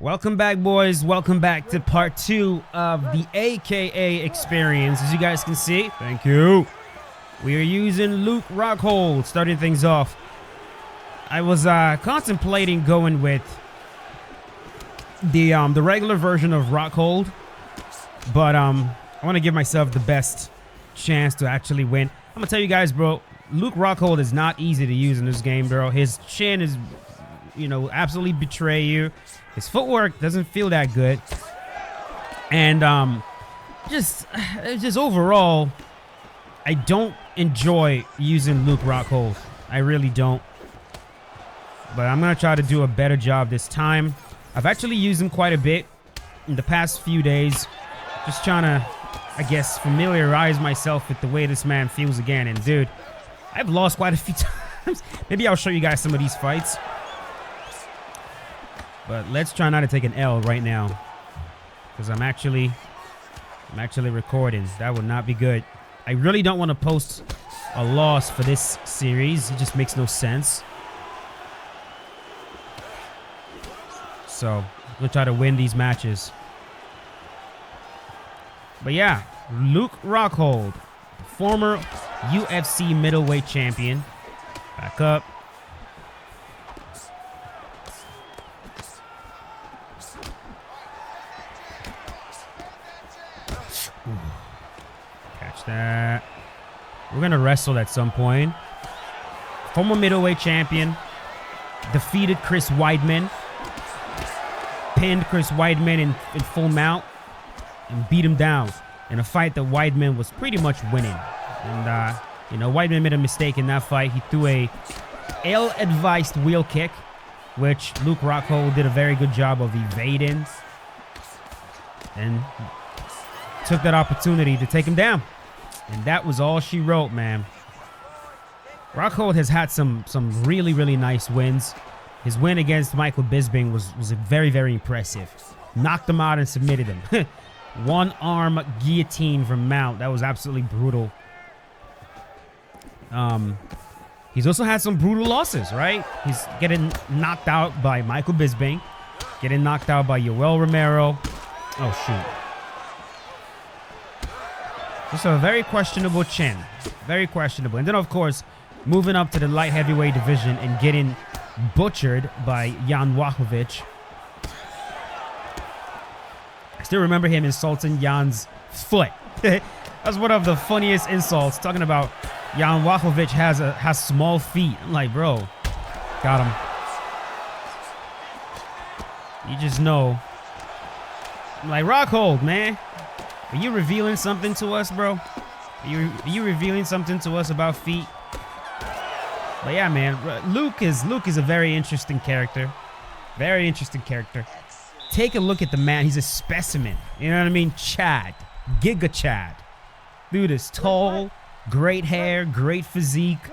Welcome back, boys. Welcome back to part 2 of the AKA experience. As you guys can see, thank you. We are using Luke Rockhold, starting things off. I was contemplating going with the regular version of Rockhold, but I want to give myself the best chance to actually win. I'm gonna tell you guys, bro, Luke Rockhold is not easy to use in this game, bro. His chin is, you know, absolutely betray you. His footwork doesn't feel that good, and just overall, I don't enjoy using Luke Rockhold. I really don't. But I'm gonna try to do a better job this time. I've actually used him quite a bit in the past few days, just trying to, I guess, familiarize myself with the way this man feels again. And dude, I've lost quite a few times. Maybe I'll show you guys some of these fights. But let's try not to take an L right now, because I'm actually recording. That would not be good. I really don't want to post a loss for this series. It just makes no sense. So we'll try to win these matches. But yeah, Luke Rockhold, former UFC middleweight champion. Back up. Catch that. We're gonna wrestle at some point. Former middleweight champion. Defeated Chris Weidman. Pinned Chris Weidman in full mount. And beat him down in a fight that Weidman was pretty much winning. And, you know, Weidman made a mistake in that fight. He threw a ill-advised wheel kick, which Luke Rockhold did a very good job of evading. And took that opportunity to take him down. And that was all she wrote, man. Rockhold has had some really, really nice wins. His win against Michael Bisping was very, very impressive. Knocked him out and submitted him. One arm guillotine from mount. That was absolutely brutal. He's also had some brutal losses, right? He's getting knocked out by Michael Bisping. Getting knocked out by Yoel Romero. Oh, shoot. Just a very questionable chin. Very questionable. And then, of course, moving up to the light heavyweight division and getting butchered by Jan Blachowicz. I still remember him insulting Jan's foot. That's one of the funniest insults. Talking about Jan Blachowicz has small feet. I'm like, bro, got him. You just know. I'm like, Rockhold, man. Are you revealing something to us, bro? Are you revealing something to us about feet? But yeah, man, Luke is a very interesting character. Very interesting character. Take a look at the man. He's a specimen. You know what I mean? Chad. Giga Chad. Dude is tall, great hair, great physique,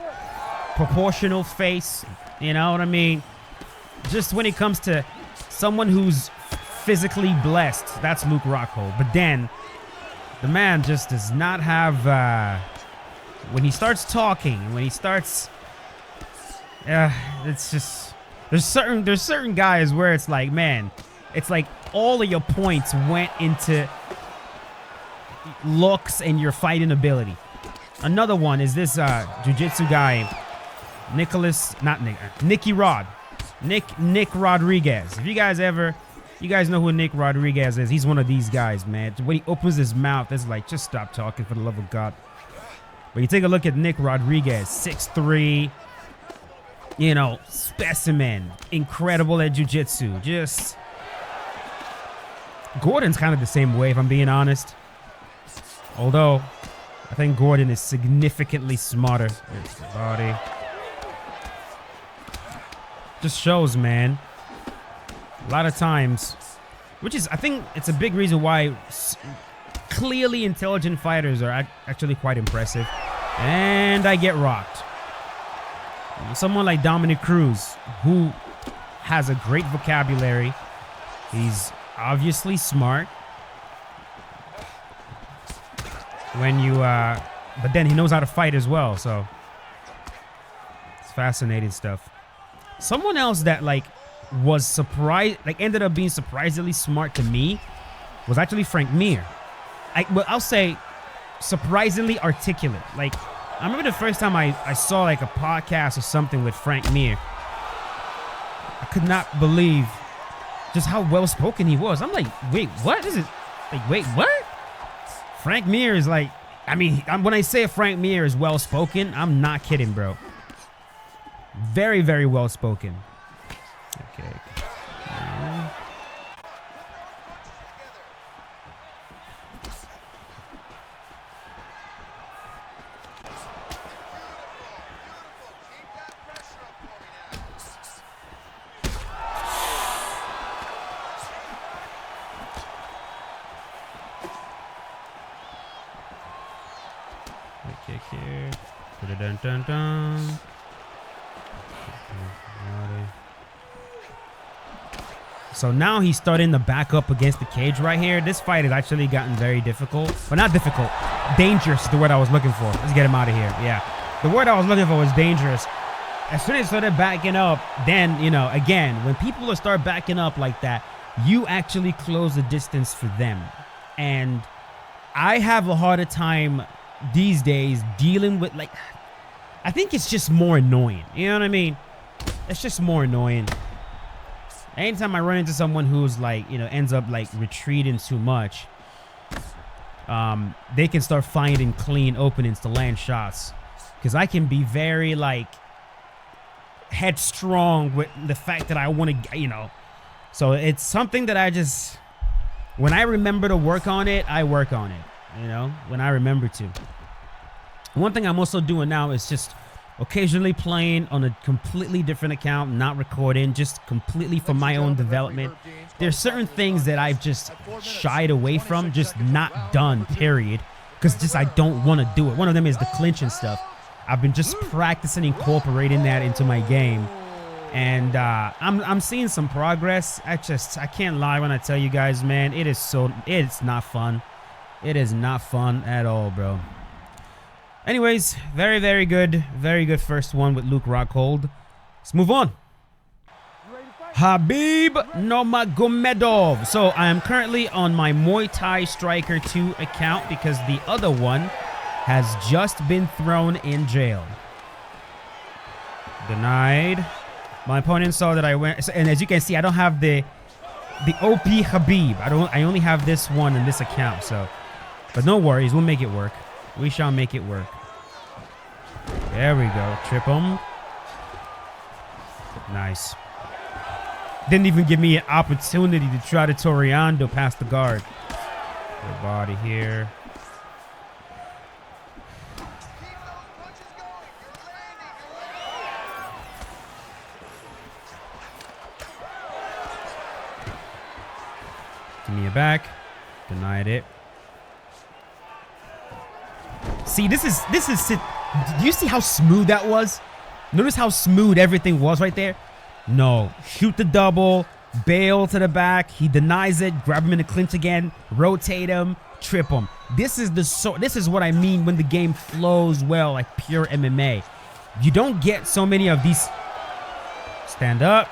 proportional face. You know what I mean? Just when it comes to someone who's physically blessed, that's Luke Rockhold. But then the man just does not have, when he starts talking, when he starts, it's just, there's certain guys where it's like, man, it's like all of your points went into looks and your fighting ability. Another one is this jiu-jitsu guy, Nick Rodriguez. If you guys know who Nick Rodriguez is, he's one of these guys, man. When he opens his mouth, it's like, just stop talking for the love of God. But you take a look at Nick Rodriguez, 6'3", you know, specimen, incredible at jiu-jitsu. Just Gordon's kind of the same way, if I'm being honest. Although, I think Gordon is significantly smarter. There's the body. Just shows, man. A lot of times, which is, I think it's a big reason why clearly intelligent fighters are actually quite impressive. And I get rocked. Someone like Dominic Cruz, who has a great vocabulary. He's obviously smart. But then he knows how to fight as well, so it's fascinating stuff. Someone else that, like, was surprised, like ended up being surprisingly smart to me, was actually Frank Mir. Well, I'll say surprisingly articulate. Like, I remember the first time I saw like a podcast or something with Frank Mir. I could not believe just how well spoken he was. I'm like, wait, what is it? Like, wait, what? Frank Mir is like, I mean, when I say Frank Mir is well spoken, I'm not kidding, bro. Very, very well spoken. Okay. Kick here. Dun dun dun. So now he's starting to back up against the cage right here. This fight has actually gotten very difficult. But not difficult. Dangerous is the word I was looking for. Let's get him out of here. Yeah. The word I was looking for was dangerous. As soon as he started backing up, then, you know, again, when people start backing up like that, you actually close the distance for them. And I have a harder time these days dealing with, like, I think it's just more annoying. You know what I mean? It's just more annoying. Anytime I run into someone who's like, you know, ends up like retreating too much, they can start finding clean openings to land shots. Because I can be very like headstrong with the fact that I want to, you know. So it's something that I just, when I remember to work on it, I work on it. You know, when I remember to. One thing I'm also doing now is just occasionally playing on a completely different account, not recording, just completely for my own development. There's certain things that I've just shied away from, just not done, period. Because just I don't want to do it. One of them is the clinch and stuff. I've been just practicing incorporating that into my game. And I'm seeing some progress. I can't lie when I tell you guys, man, it's not fun. It is not fun at all, bro. Anyways, very, very good first one with Luke Rockhold. Let's move on. Khabib Nurmagomedov. So I am currently on my Muay Thai Striker 2 account because the other one has just been thrown in jail. Denied. My opponent saw that I went, and as you can see, I don't have the OP Khabib. I only have this one in this account. So, but no worries, we'll make it work. We shall make it work. There we go. Trip him. Nice. Didn't even give me an opportunity to try to Toriando past the guard. Good body here. Give me a back. Denied it. See, this is do you see how smooth that was? Notice how smooth everything was right there? No. Shoot the double, bail to the back, he denies it, grab him in the clinch again, rotate him, trip him. This is what I mean when the game flows well, like pure MMA. You don't get so many of these. Stand up.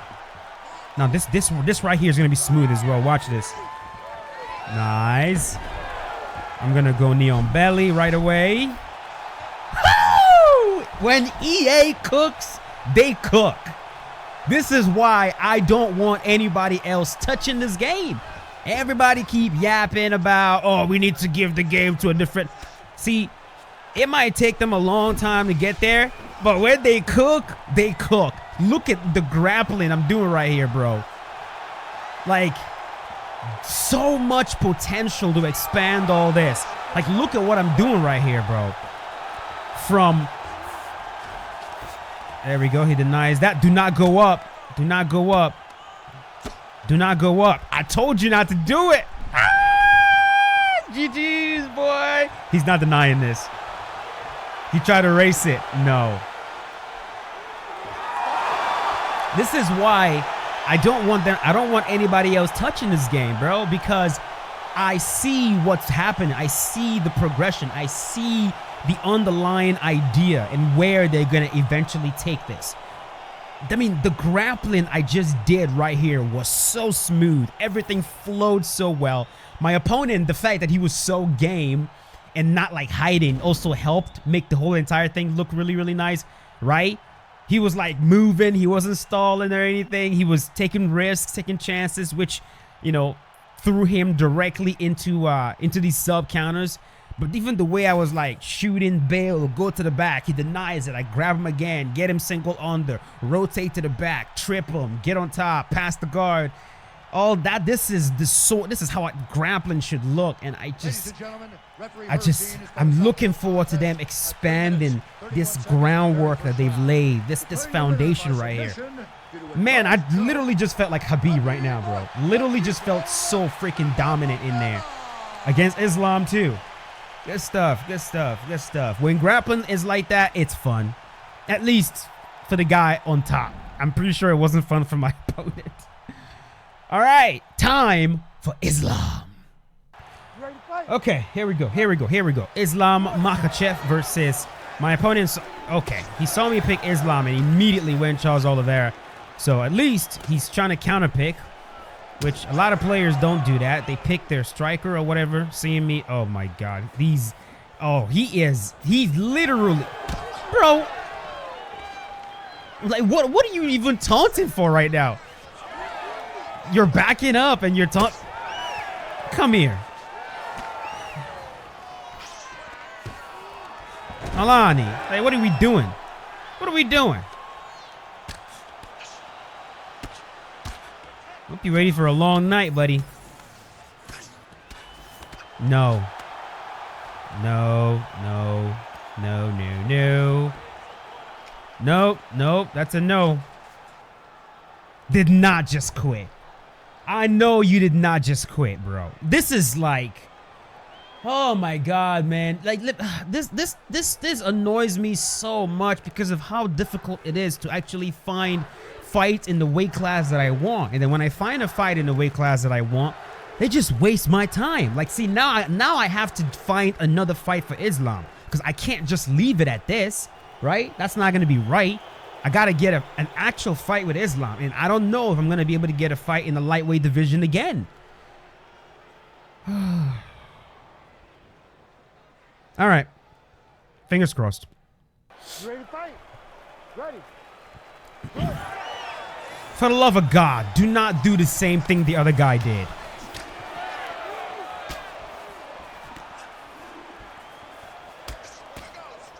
Now this right here is gonna be smooth as well. Watch this. Nice. I'm gonna go knee on belly right away. Woo! When EA cooks, they cook. This is why I don't want anybody else touching this game. Everybody keep yapping about, oh, we need to give the game to a different. See, it might take them a long time to get there, but when they cook, they cook. Look at the grappling I'm doing right here, bro. Like, so much potential to expand all this. Like, look at what I'm doing right here, bro. There we go. He denies that. Do not go up. Do not go up. Do not go up. I told you not to do it. Ah! GG's, boy. He's not denying this. He tried to race it. No. This is why I don't want anybody else touching this game, bro, because I see what's happening. I see the progression. I see the underlying idea and where they're going to eventually take this. I mean, the grappling I just did right here was so smooth. Everything flowed so well. My opponent, the fact that he was so game and not like hiding, also helped make the whole entire thing look really, really nice, right? He was like moving. He wasn't stalling or anything. He was taking risks, taking chances, which, you know, threw him directly into these sub counters. But even the way I was like shooting bail, go to the back, he denies it. I grab him again, get him single under, rotate to the back, trip him, get on top, pass the guard. All that. This is how grappling should look. And I'm looking forward to them expanding this groundwork that they've laid, this foundation right here. Man, I literally just felt like Khabib right now, bro. Literally just felt so freaking dominant in there. Against Islam too. Good stuff, good stuff, good stuff. When grappling is like that, it's fun. At least for the guy on top. I'm pretty sure it wasn't fun for my opponent. All right, time for Islam. Okay, here we go. Islam Makhachev versus my opponent. Okay, he saw me pick Islam and immediately went Charles Oliveira. So at least he's trying to counterpick, which a lot of players don't do that. They pick their striker or whatever. Seeing me, oh my God, he's literally, bro. Like, what are you even taunting for right now? You're backing up and you're come here. Alani, like, what are we doing? What are we doing? Hope you're ready for a long night, buddy. No. No, no, no, no, no. Nope, nope, that's a no. Did not just quit. I know you did not just quit, bro. This is like, oh my God, man. Like, this annoys me so much because of how difficult it is to actually find fights in the weight class that I want. And then when I find a fight in the weight class that I want, they just waste my time. Like, see, now I have to find another fight for Islam because I can't just leave it at this, right? That's not going to be right. I got to get an actual fight with Islam. And I don't know if I'm going to be able to get a fight in the lightweight division again. All right. Fingers crossed. You ready to fight? Ready. For the love of God, do not do the same thing the other guy did.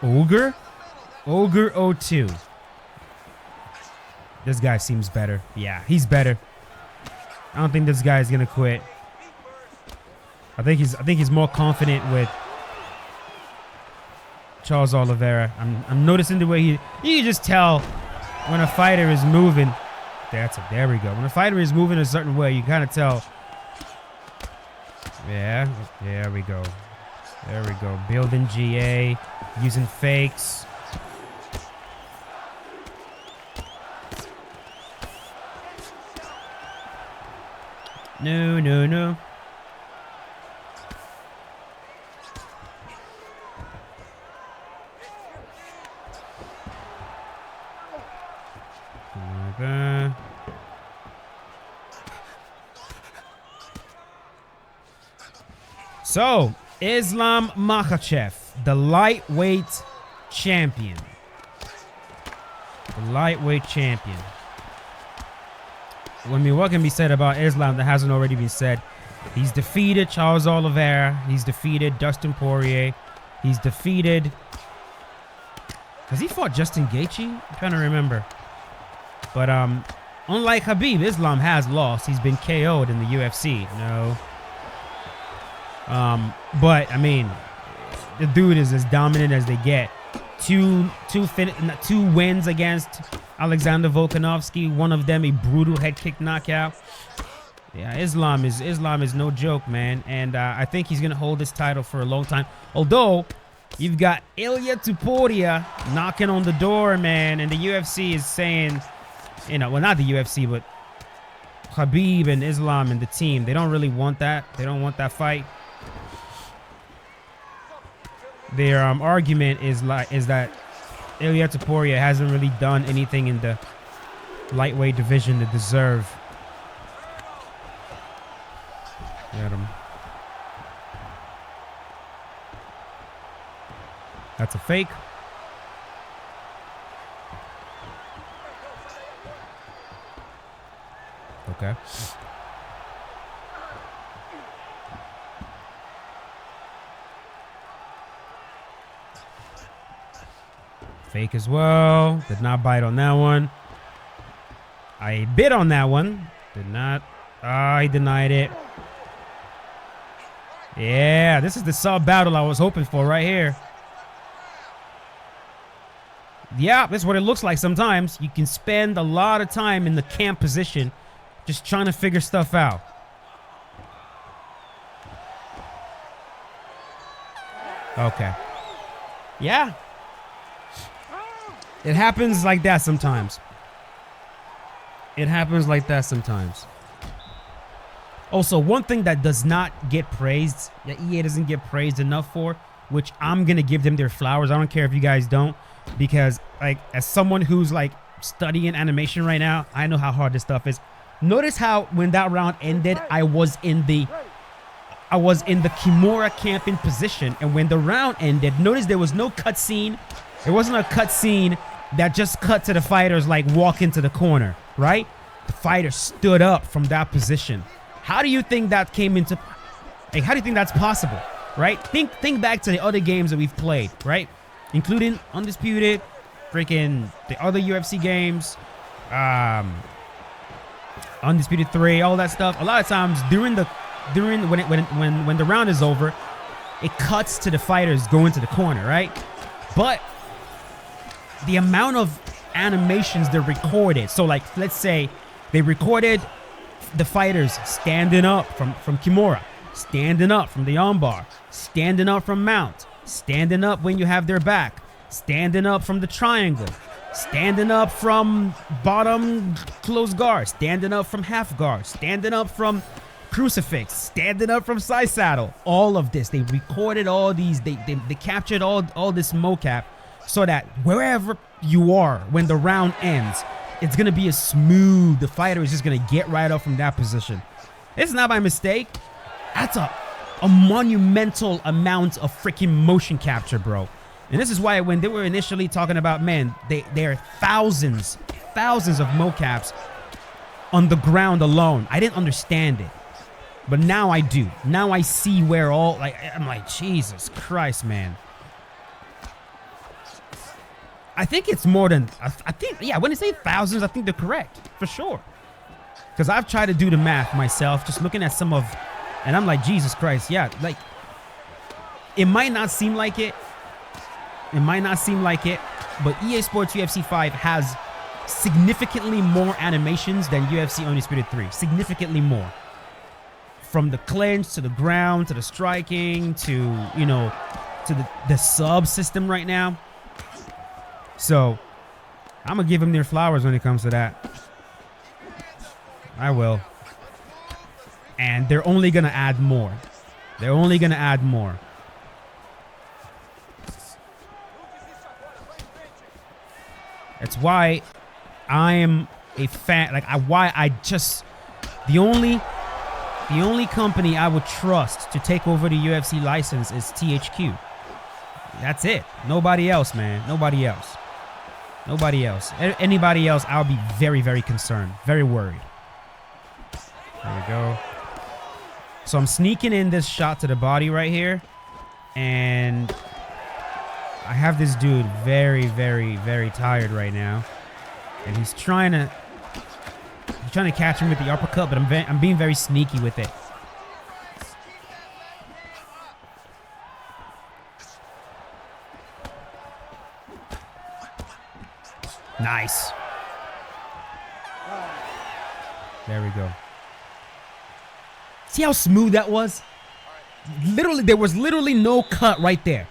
Ogre? Ogre 02. This guy seems better. Yeah, he's better. I don't think this guy is gonna quit. I think he's more confident with Charles Oliveira. I'm noticing the way you can just tell when a fighter is moving. There we go. When a fighter is moving a certain way, you kind of tell. Yeah, there we go. There we go. Building GA, using fakes. No, no, no. Okay. So, Islam Makhachev, the lightweight champion. The lightweight champion. I mean, what can be said about Islam that hasn't already been said? He's defeated Charles Oliveira. He's defeated Dustin Poirier. He's defeated... Has he fought Justin Gaethje? I'm trying to remember. But unlike Khabib, Islam has lost. He's been KO'd in the UFC. No. But I mean, the dude is as dominant as they get. Two wins against Alexander Volkanovski. One of them a brutal head kick knockout. Yeah, Islam is no joke, man. And I think he's gonna hold this title for a long time. Although you've got Ilia Topuria knocking on the door, man, and the UFC is saying, you know, well, not the UFC, but Khabib and Islam and the team, they don't really want that. They don't want that fight. Their argument is that Ilia Topuria hasn't really done anything in the lightweight division to deserve. Get him. That's a fake. Okay. Fake as well. Did not bite on that one. I bit on that one. Did not. I denied it. Yeah, this is the sub battle I was hoping for right here. Yeah, this is what it looks like sometimes. You can spend a lot of time in the camp position just trying to figure stuff out. Okay. Yeah. It happens like that sometimes. It happens like that sometimes. Also, one thing that does not get praised, that EA doesn't get praised enough for, which I'm going to give them their flowers. I don't care if you guys don't, because like as someone who's like studying animation right now, I know how hard this stuff is. Notice how when that round ended, I was in the Kimura camping position, and when the round ended, notice there was no cutscene. It wasn't a cutscene that just cut to the fighters like walk into the corner, right? The fighter stood up from that position. How do you think that came into, like, how do you think that's possible, right? Think back to the other games that we've played, right? Including Undisputed, freaking the other UFC games, Undisputed 3, all that stuff. A lot of times when the round is over, it cuts to the fighters going to the corner, right? But the amount of animations they recorded, so like let's say they recorded the fighters standing up from Kimura, standing up from the armbar, standing up from mount, standing up when you have their back, standing up from the triangle, standing up from bottom close guard, standing up from half guard, standing up from crucifix, standing up from side saddle. All of this, they recorded all these, they captured all this mocap so that wherever you are when the round ends, it's going to be a smooth. The fighter is just going to get right up from that position. It's not by mistake. That's a monumental amount of freaking motion capture, bro. And this is why when they were initially talking about, man, there are thousands of mocaps on the ground alone. I didn't understand it. But now I do. Now I see where all, like, I'm like, Jesus Christ, man. I think it's more than, I think, yeah, when they say thousands, I think they're correct, for sure. Because I've tried to do the math myself, just looking at some of, and I'm like, Jesus Christ, yeah, like, it might not seem like it. It might not seem like it, but EA Sports UFC 5 has significantly more animations than UFC Undisputed 3. Significantly more. From the clinch, to the ground, to the striking, to, you know, to the sub system right now. So, I'm going to give them their flowers when it comes to that. I will. And they're only going to add more. They're only going to add more. That's why I am a fan. Like, the only company I would trust to take over the UFC license is THQ. That's it. Nobody else, man. Nobody else. Nobody else. Anybody else, I'll be very, very concerned. Very worried. There we go. So I'm sneaking in this shot to the body right here. And I have this dude very, very, very tired right now. And he's trying to catch him with the uppercut, but I'm being very sneaky with it. Nice. There we go. See how smooth that was? Literally, there was literally no cut right there.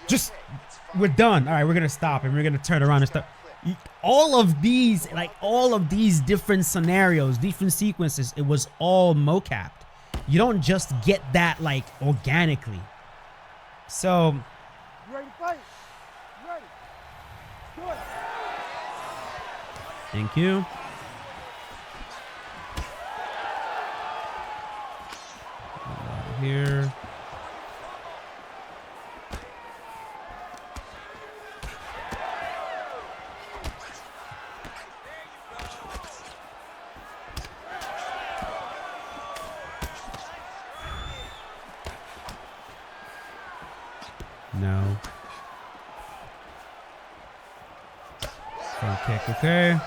Just, we're done. All right, we're going to stop and we're going to turn around and start. All of these, like all of these different scenarios, different sequences, it was all mocapped. You don't just get that like organically. So. You ready to fight? You ready? Good. Thank you. here. No. Front kick, okay.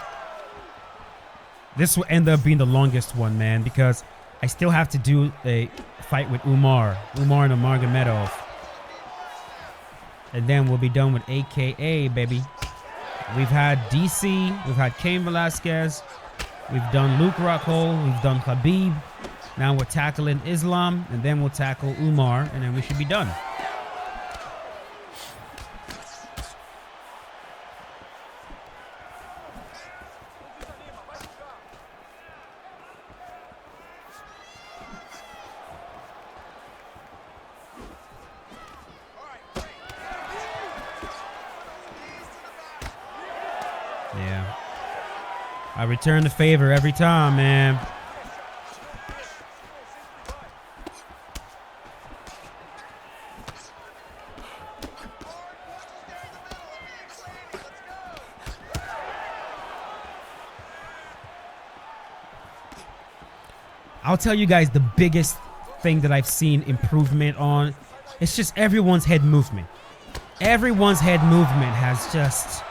This will end up being the longest one, man, because I still have to do a fight with Umar Nurmagomedov. And then we'll be done with AKA, baby. We've had DC, we've had Cain Velasquez, we've done Luke Rockhold, we've done Khabib. Now we're tackling Islam, and then we'll tackle Umar, and then we should be done. Yeah. I return the favor every time, man. I'll tell you guys the biggest thing that I've seen improvement on. It's just everyone's head movement. Everyone's head movement has just...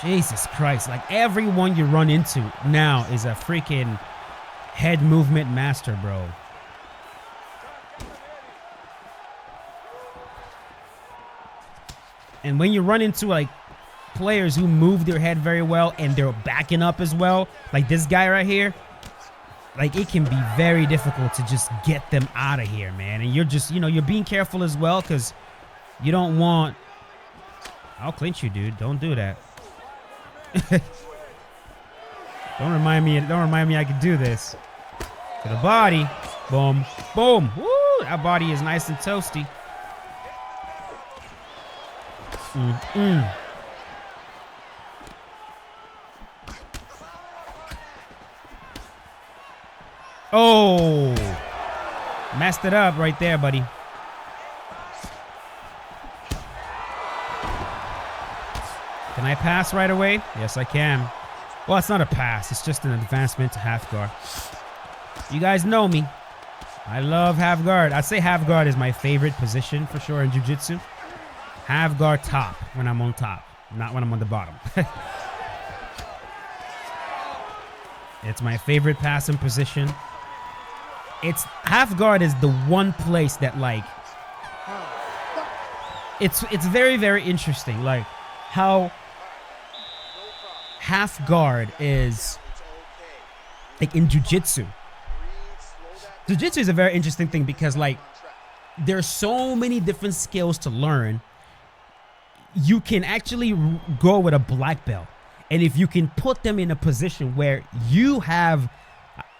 Jesus Christ, like everyone you run into now is a freaking head movement master, bro. And when you run into like players who move their head very well and they're backing up as well, like this guy right here, like it can be very difficult to just get them out of here, man. And you're just, you know, you're being careful as well because you don't want... I'll clinch you, dude. Don't do that. Don't remind me I could do this. To the body. Boom. Boom. Woo! That body is nice and toasty. Oh! Messed it up right there, buddy. Can I pass right away? Yes, I can. Well, it's not a pass. It's just an advancement to half guard. You guys know me. I love half guard. I'd say half guard is my favorite position for sure in jiu-jitsu. Half guard top when I'm on top, not when I'm on the bottom. It's my favorite passing position. It's half guard is the one place that like it's very, very interesting. Like how half guard is like in jiu-jitsu. Jiu-jitsu is a very interesting thing because like there's so many different skills to learn. You can actually go with a black belt, and if you can put them in a position where you have,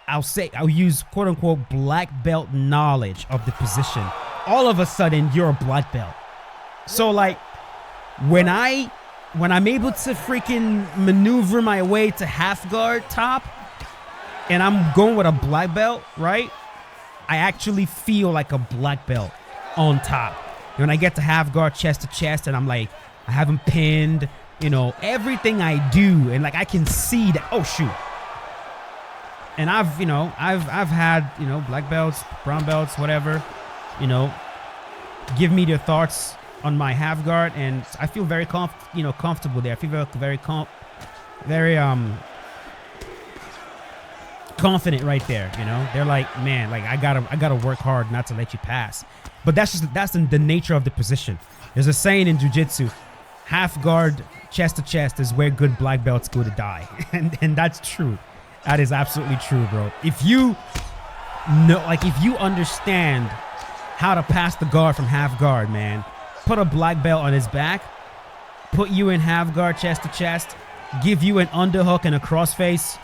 I'll use quote unquote black belt knowledge of the position, all of a sudden you're a black belt. So like when I'm able to freaking maneuver my way to half guard top and I'm going with a black belt, right? I actually feel like a black belt on top. And when I get to half guard chest to chest and I'm like, I have him pinned, you know, everything I do. And like, I can see that, oh shoot. And I've had, you know, black belts, brown belts, whatever, you know, give me their thoughts on my half guard, and I feel very comfortable there. I feel very confident right there. You know, they're like, man, like I gotta work hard not to let you pass. But that's the nature of the position. There's a saying in jiu-jitsu, half guard chest to chest is where good black belts go to die, and that's true. That is absolutely true, bro. If you know, like if you understand how to pass the guard from half guard, man. Put a black belt on his back, put you in half guard chest to chest, give you an underhook and a crossface.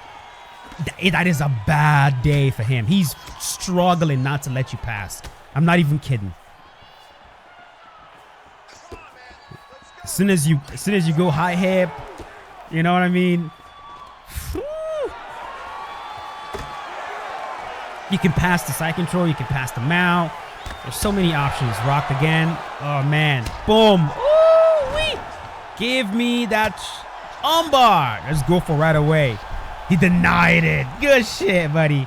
That is a bad day for him. He's struggling not to let you pass. I'm not even kidding. As soon as you go high hip, you know what I mean? You can pass the side control, you can pass the mount, There's so many options. Rocked again. Oh, man. Boom. Ooh-wee. Give me that armbar. Let's go for right away. He denied it. Good shit, buddy.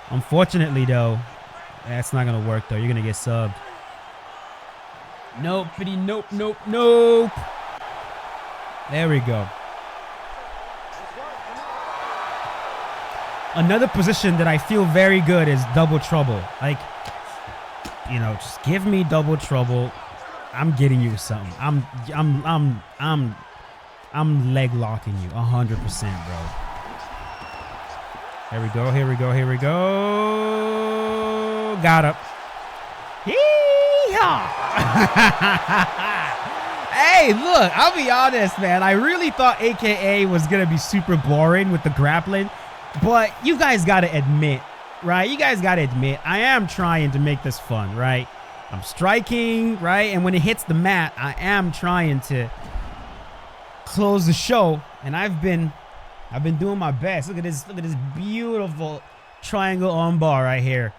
Unfortunately, though, that's not going to work, though. You're going to get subbed. Nope, buddy. Nope, nope, nope. There we go. Another position that I feel very good is double trouble. Like, you know, just give me double trouble. I'm getting you something. I'm leg locking you 100%, bro. Here we go. Here we go. Here we go. Got up. Yee-haw. Hey, look, I'll be honest, man. I really thought AKA was going to be super boring with the grappling. But you guys got to admit, right? You guys got to admit, I am trying to make this fun, right? I'm striking, right? And when it hits the mat, I am trying to close the show. And I've been doing my best. Look at this beautiful triangle armbar right here.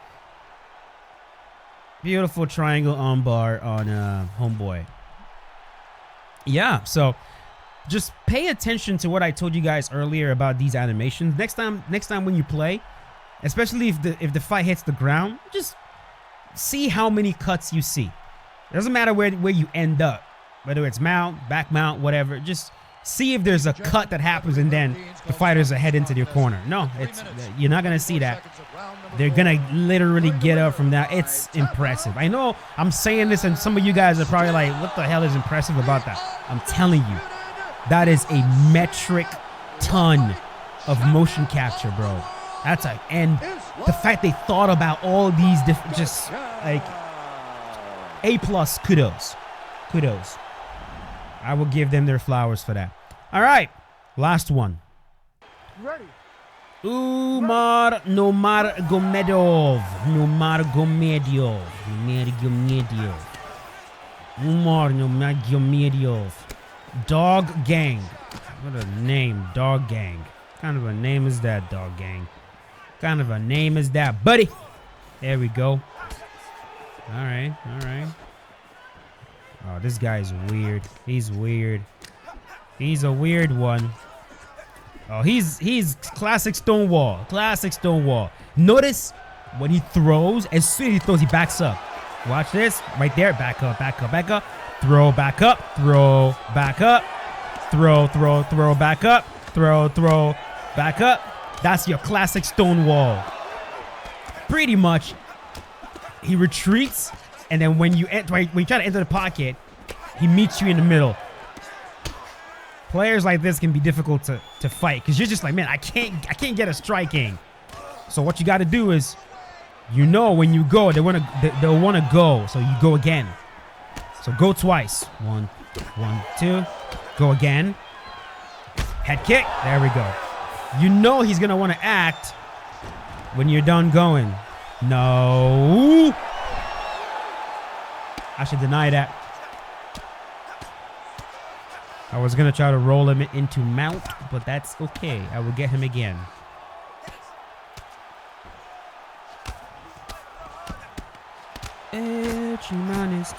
Beautiful triangle armbar on Homeboy. Yeah, so just pay attention to what I told you guys earlier about these animations. Next time when you play, especially if the fight hits the ground, just see how many cuts you see. It doesn't matter where you end up, whether it's mount, back mount, whatever. Just see if there's a cut that happens and then the fighters are head into your corner. No, you're not gonna see that. They're gonna literally get up from that. It's impressive. I know I'm saying this and some of you guys are probably like, what the hell is impressive about that? I'm telling you, that is a metric ton of motion capture, bro. That's like, and the fact they thought about all these different, just like A+, kudos. I will give them their flowers for that. All right, last one. Ready. Umar Nurmagomedov. Umar Nurmagomedov. Dog Gang. What a name, Dog Gang. What kind of a name is that, Dog Gang? What kind of a name is that, buddy? There we go. All right. Oh, this guy's weird. He's weird. He's a weird one. Oh, he's classic Stonewall. Classic Stonewall. Notice when he throws, as soon as he throws, he backs up. Watch this. Right there. Back up. Throw back up. Throw back up. Throw back up. Throw back up. That's your classic Stonewall. Pretty much, he retreats, and then when you try to enter the pocket, he meets you in the middle. Players like this can be difficult to fight because you're just like, man, I can't get a strike in. So what you got to do is, you know, when you go, they'll want to go, so you go again. So go twice. 1, 2. Go again. Head kick. There we go. You know he's gonna want to act when you're done going. No. I should deny that. I was going to try to roll him into mount, but that's okay. I will get him again. Humanist.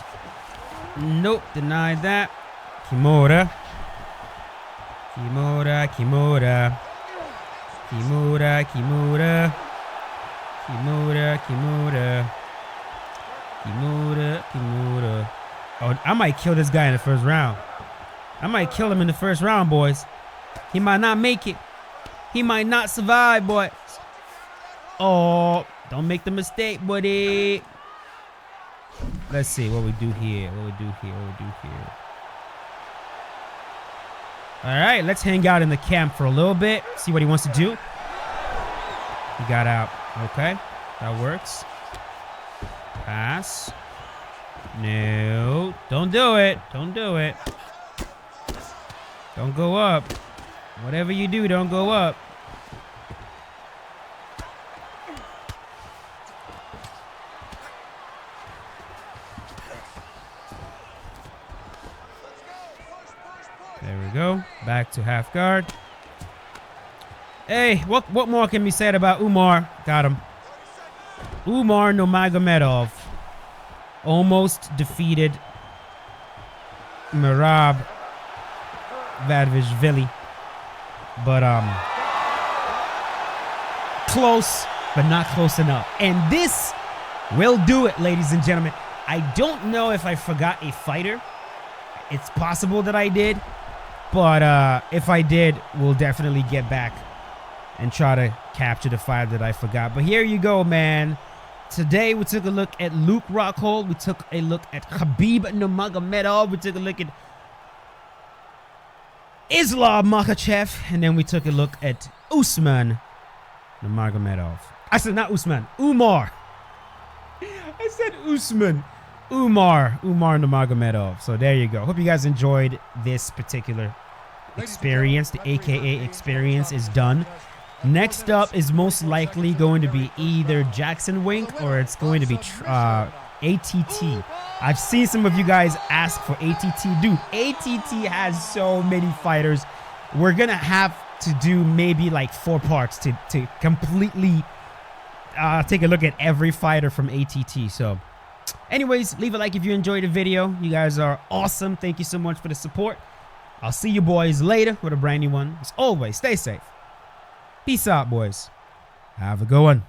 Nope, denied that. Kimura. Oh, I might kill this guy in the first round. I might kill him in the first round, boys. He might not make it. He might not survive, boys. Oh, don't make the mistake, buddy. Let's see what we do here. All right, let's hang out in the camp for a little bit. See what he wants to do. He got out. Okay, that works. Pass. No, don't do it. Don't go up. Whatever you do, don't go up. There we go. Back to half guard. Hey, what more can be said about Umar? Got him. Umar Nurmagomedov almost defeated Merab Vadvishvili, but close, but not close enough. And this will do it, ladies and gentlemen. I don't know if I forgot a fighter. It's possible that I did, but if I did, we'll definitely get back and try to capture the fight that I forgot. But here you go, man. Today we took a look at Rockhold. We took a look at Khabib Nurmagomedov. We took a look at Islam Makhachev, and then we took a look at Usman Nurmagomedov. I said not Usman, Umar. I said Usman. Umar Nurmagomedov. So there you go. Hope you guys enjoyed this particular experience. The AKA experience is done. Next up is most likely going to be either Jackson Wink or it's going to be ATT. I've seen some of you guys ask for ATT. Dude, ATT has so many fighters. We're going to have to do maybe like 4 parts to completely take a look at every fighter from ATT. So anyways, leave a like if you enjoyed the video. You guys are awesome. Thank you so much for the support. I'll see you boys later with a brand new one. As always, stay safe. Peace out, boys. Have a good one.